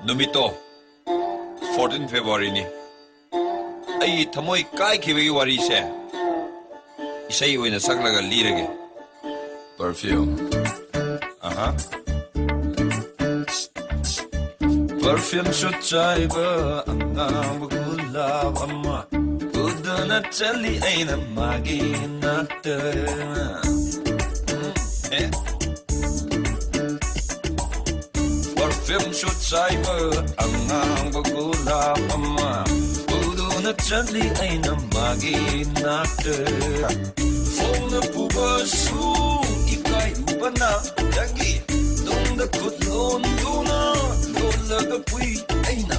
नुमितो 14 February ni ai thamoi kai khibagi wari se isai oina saklaga lirage perfume perfume shot chaiba angam gulab amma udana chali aina magi nakta perfume shot chaiba angam gulab amma udana chali aina magi nakta phone puba su ikai bana yangi dongda kutlon duna lola pui aina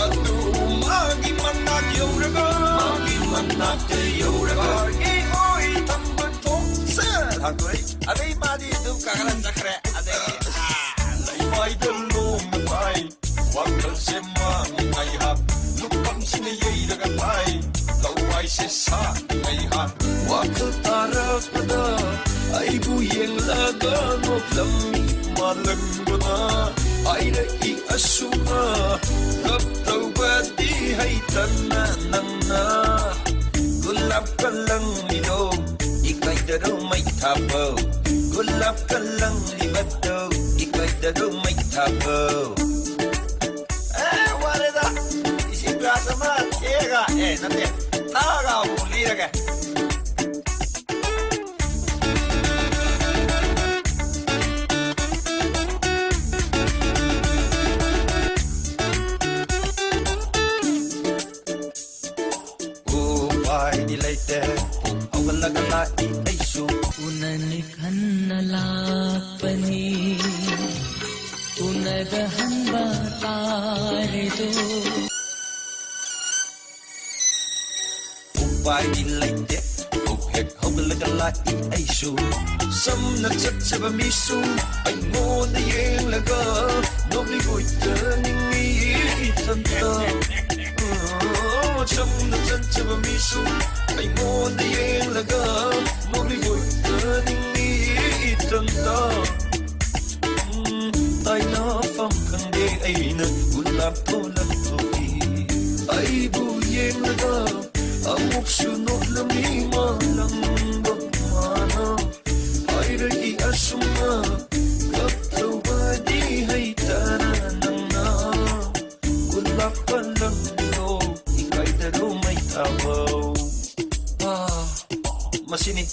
atu magi manak yoraga e oi tamba to sa hagoi adai madi dum kagalan jakre adai lai mai dum mai wakal sema ai ha lukam sine yei daga mai lawai se sa ai ha wakal tarakada ai bu yeng laga no lammi malangna ai ra I asuna gap tau bati hai tanna nanna gulab kalang mido ikai daro mai thabo gulab kalang libato ikai daro mai thabo what is that isi gasa ma ega nate taga uliraga Unani kannala pani unadahan batare do Upai di laite hek hogla ai su samna chachaba misu ai mo na yeng laga no mi goita ningi tanta samna chachaba misu ai mo na yeng laga no mi goita ningi tanta ai na fam kan de ai na gulab thola thoki ai bu yeng laga amuk suno lami malang bakmana ay rai asuma kaptaw badi hay taranang na kulap ka lang no ikay daro may tawaw masini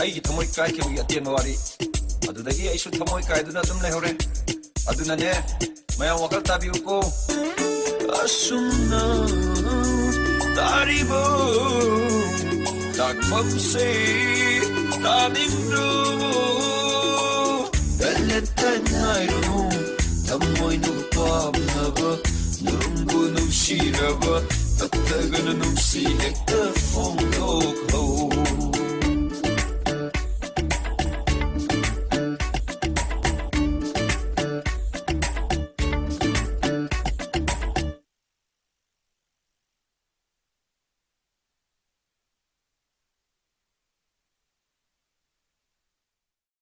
ay thamoy kai ke bagi atian mawari adudagi ay su thamoy kai duna tum lehore aduna ne maya wakal tabiu ko asuna Taribo Takmamse Taningro Daletanayro Tamoy nupamnaba Nurunggo nupsiraba Tattagan nupsi Hekta fong lok ho